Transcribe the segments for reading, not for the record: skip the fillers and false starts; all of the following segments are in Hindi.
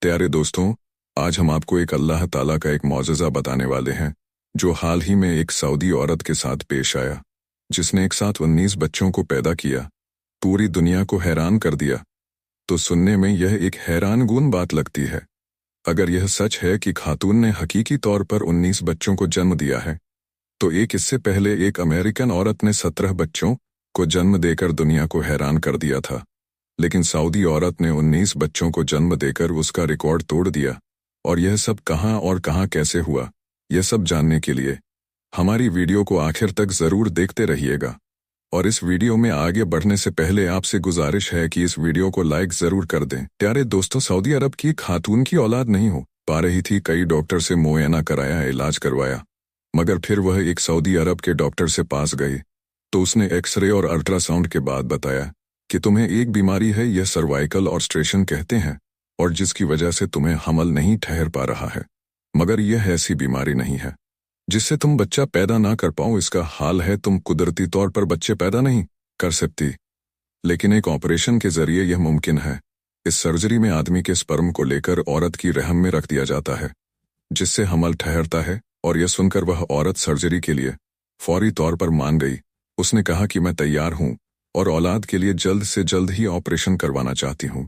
प्यारे दोस्तों, आज हम आपको एक अल्लाह ताला का एक मौजज़ा बताने वाले हैं जो हाल ही में एक सऊदी औरत के साथ पेश आया, जिसने एक साथ 19 बच्चों को पैदा किया, पूरी दुनिया को हैरान कर दिया। तो सुनने में यह एक हैरानकुन बात लगती है। अगर यह सच है कि खातून ने हकीकी तौर पर 19 बच्चों को जन्म दिया है, तो इससे पहले एक अमेरिकन औरत ने 17 बच्चों को जन्म देकर दुनिया को हैरान कर दिया था। लेकिन सऊदी औरत ने 19 बच्चों को जन्म देकर उसका रिकॉर्ड तोड़ दिया। और यह सब कहाँ और कहाँ कैसे हुआ, यह सब जानने के लिए हमारी वीडियो को आखिर तक ज़रूर देखते रहिएगा। और इस वीडियो में आगे बढ़ने से पहले आपसे गुजारिश है कि इस वीडियो को लाइक ज़रूर कर दें। प्यारे दोस्तों, सऊदी अरब की खातून की औलाद नहीं हो पा रही थी। कई डॉक्टर से मुआयना कराया, इलाज करवाया, मगर फिर वह एक सऊदी अरब के डॉक्टर से पास गई तो उसने एक्सरे और अल्ट्रासाउंड के बाद बताया कि तुम्हें एक बीमारी है, यह सर्वाइकल ऑस्ट्रेशन कहते हैं, और जिसकी वजह से तुम्हें हमल नहीं ठहर पा रहा है। मगर यह ऐसी बीमारी नहीं है जिससे तुम बच्चा पैदा ना कर पाओ। इसका हाल है, तुम कुदरती तौर पर बच्चे पैदा नहीं कर सकती, लेकिन एक ऑपरेशन के जरिए यह मुमकिन है। इस सर्जरी में आदमी के स्पर्म को लेकर औरत की रहम में रख दिया जाता है, जिससे हमल ठहरता है। और यह सुनकर वह औरत सर्जरी के लिए फौरी तौर पर मान गई। उसने कहा कि मैं तैयार हूं और औलाद के लिए जल्द से जल्द ही ऑपरेशन करवाना चाहती हूं।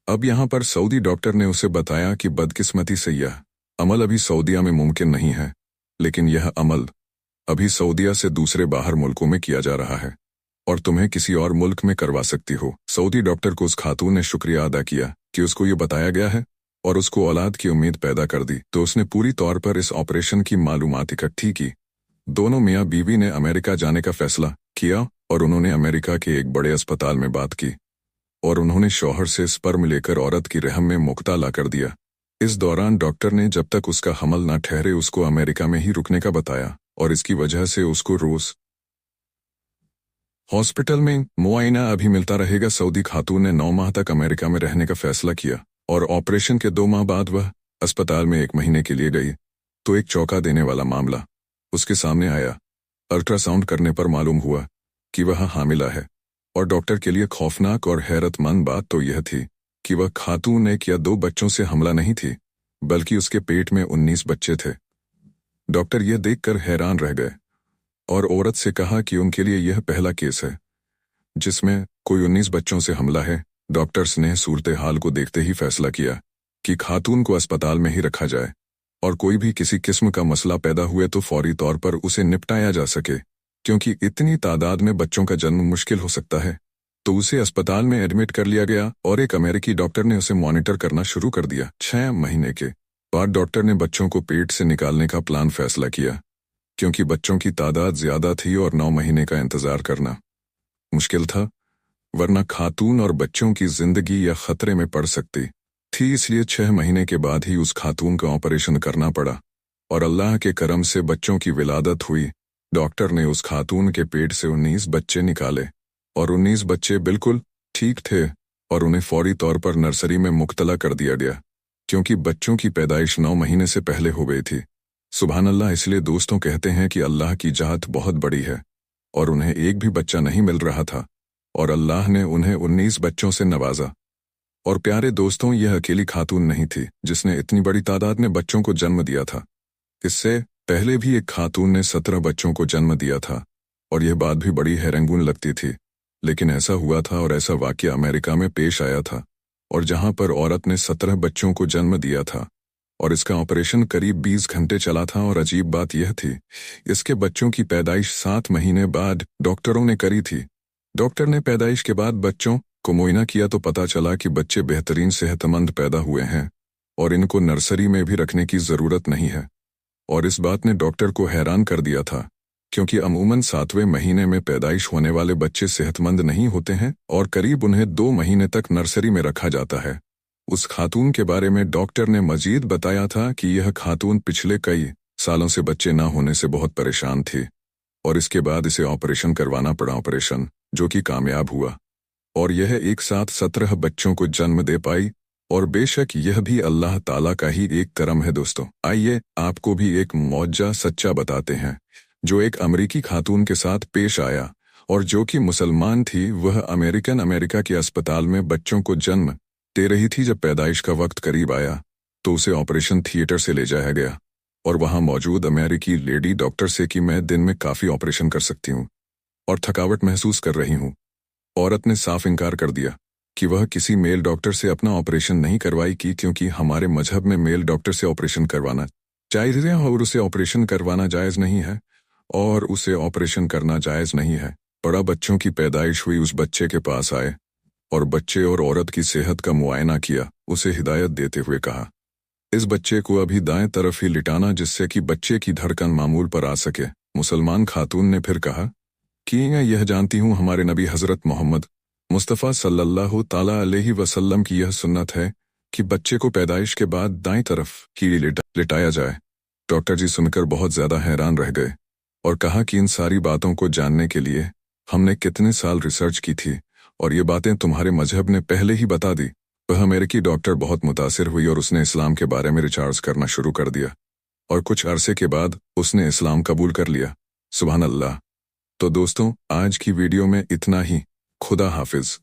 अब यहाँ पर सऊदी डॉक्टर ने उसे बताया कि बदकिस्मती से यह अमल अभी सऊदिया में मुमकिन नहीं है, लेकिन यह अमल अभी सऊदिया से दूसरे बाहर मुल्कों में किया जा रहा है और तुम्हें किसी और मुल्क में करवा सकती हो। सऊदी डॉक्टर को उस खातून ने शुक्रिया अदा किया कि उसको ये बताया गया है और उसको औलाद की उम्मीद पैदा कर दी। तो उसने पूरी तौर पर इस ऑपरेशन की मालूमात इकट्ठी की। दोनों मियाँ बीवी ने अमेरिका जाने का फैसला किया और उन्होंने अमेरिका के एक बड़े अस्पताल में बात की और उन्होंने शौहर से स्पर्म लेकर औरत की रहम में मुक्ता कर दिया। इस दौरान डॉक्टर ने जब तक उसका हमल ना ठहरे उसको अमेरिका में ही रुकने का बताया और इसकी वजह से उसको रोज हॉस्पिटल में मुआयना अभी मिलता रहेगा। सऊदी खातून ने 9 माह तक अमेरिका में रहने का फैसला किया और ऑपरेशन के 2 माह बाद वह अस्पताल में 1 महीने के लिए गई तो एक चौंका देने वाला मामला उसके सामने आया। अल्ट्रासाउंड करने पर मालूम हुआ कि वह हामिला है और डॉक्टर के लिए खौफनाक और हैरतमंद बात तो यह थी कि वह खातून 1 या 2 बच्चों से हमला नहीं थी, बल्कि उसके पेट में 19 बच्चे थे। डॉक्टर यह देखकर हैरान रह गए और औरत से कहा कि उनके लिए यह पहला केस है जिसमें कोई 19 बच्चों से हमला है। डॉक्टर्स ने सूरत हाल को देखते ही फैसला किया कि खातून को अस्पताल में ही रखा जाए और कोई भी किसी किस्म का मसला पैदा हुए तो फौरी तौर पर उसे निपटाया जा सके, क्योंकि इतनी तादाद में बच्चों का जन्म मुश्किल हो सकता है। तो उसे अस्पताल में एडमिट कर लिया गया और एक अमेरिकी डॉक्टर ने उसे मॉनिटर करना शुरू कर दिया। 6 महीने के बाद डॉक्टर ने बच्चों को पेट से निकालने का प्लान फैसला किया, क्योंकि बच्चों की तादाद ज्यादा थी और 9 महीने का इंतजार करना मुश्किल था, वरना खातून और बच्चों की जिंदगी या खतरे में पड़ सकती थी। इसलिए 6 महीने के बाद ही उस खातून का ऑपरेशन करना पड़ा और अल्लाह के करम से बच्चों की विलादत हुई। डॉक्टर ने उस खातून के पेट से 19 बच्चे निकाले और 19 बच्चे बिल्कुल ठीक थे और उन्हें फौरी तौर पर नर्सरी में मुब्तला कर दिया गया, क्योंकि बच्चों की पैदाइश 9 महीने से पहले हो गई थी। सुभान अल्लाह। इसलिए दोस्तों कहते हैं कि अल्लाह की जात बहुत बड़ी है और उन्हें एक भी बच्चा नहीं मिल रहा था और अल्लाह ने उन्हें 19 बच्चों से नवाजा। और प्यारे दोस्तों, यह अकेली खातून नहीं थी जिसने इतनी बड़ी तादाद में बच्चों को जन्म दिया था। इससे पहले भी एक खातून ने 17 बच्चों को जन्म दिया था और यह बात भी बड़ी हैरंगुन लगती थी, लेकिन ऐसा हुआ था और ऐसा वाकया अमेरिका में पेश आया था और जहां पर औरत ने 17 बच्चों को जन्म दिया था और इसका ऑपरेशन करीब 20 घंटे चला था। और अजीब बात यह थी, इसके बच्चों की पैदाइश 7 महीने बाद डॉक्टरों ने करी थी। डॉक्टर ने पैदाइश के बाद बच्चों को मुआयना किया तो पता चला कि बच्चे बेहतरीन सेहतमंद पैदा हुए हैं और इनको नर्सरी में भी रखने की ज़रूरत नहीं है। और इस बात ने डॉक्टर को हैरान कर दिया था, क्योंकि अमूमन 7वें महीने में पैदाइश होने वाले बच्चे सेहतमंद नहीं होते हैं और करीब उन्हें 2 महीने तक नर्सरी में रखा जाता है। उस खातून के बारे में डॉक्टर ने मजीद बताया था कि यह खातून पिछले कई सालों से बच्चे ना होने से बहुत परेशान थी और इसके बाद इसे ऑपरेशन करवाना पड़ा, ऑपरेशन जो कि कामयाब हुआ और यह एक साथ 17 बच्चों को जन्म दे पाई। और बेशक यह भी अल्लाह ताला का ही एक करम है। दोस्तों, आइए आपको भी एक मौजज़ा सच्चा बताते हैं जो एक अमेरिकी खातून के साथ पेश आया और जो कि मुसलमान थी। वह अमेरिका के अस्पताल में बच्चों को जन्म दे रही थी। जब पैदाइश का वक्त करीब आया तो उसे ऑपरेशन थिएटर से ले जाया गया और वहां मौजूद अमेरिकी लेडी डॉक्टर से कि मैं दिन में काफ़ी ऑपरेशन कर सकती हूँ और थकावट महसूस कर रही हूँ। औरत ने साफ इनकार कर दिया कि वह किसी मेल डॉक्टर से अपना ऑपरेशन नहीं करवाएगी, क्योंकि हमारे मजहब में मेल डॉक्टर से ऑपरेशन करवाना जायज़ है और उसे ऑपरेशन करवाना जायज़ नहीं है और उसे ऑपरेशन करना जायज़ नहीं है। बड़ा बच्चों की पैदाइश हुई, उस बच्चे के पास आए और बच्चे और औरत की सेहत का मुआयना किया। उसे हिदायत देते हुए कहा, इस बच्चे को अभी दाएं तरफ ही लिटाना जिससे कि बच्चे की धड़कन मामूल पर आ सके। मुसलमान खातून ने फिर कहा कि मैं यह जानती हूँ हमारे नबी हज़रत मोहम्मद मुस्तफ़ा सल्लल्लाहु ताला अलैहि वसल्लम की यह सुन्नत है कि बच्चे को पैदाइश के बाद दाएं तरफ ही लिटाया जाए। डॉक्टर जी सुनकर बहुत ज़्यादा हैरान रह गए और कहा कि इन सारी बातों को जानने के लिए हमने कितने साल रिसर्च की थी और ये बातें तुम्हारे मजहब ने पहले ही बता दी। वह अमेरिकी डॉक्टर बहुत मुतासिर हुई और उसने इस्लाम के बारे में रिसर्च करना शुरू कर दिया और कुछ अरसे के बाद उसने इस्लाम कबूल कर लिया। सुभान अल्लाह। तो दोस्तों, आज की वीडियो में इतना ही। खुदा हाफिज।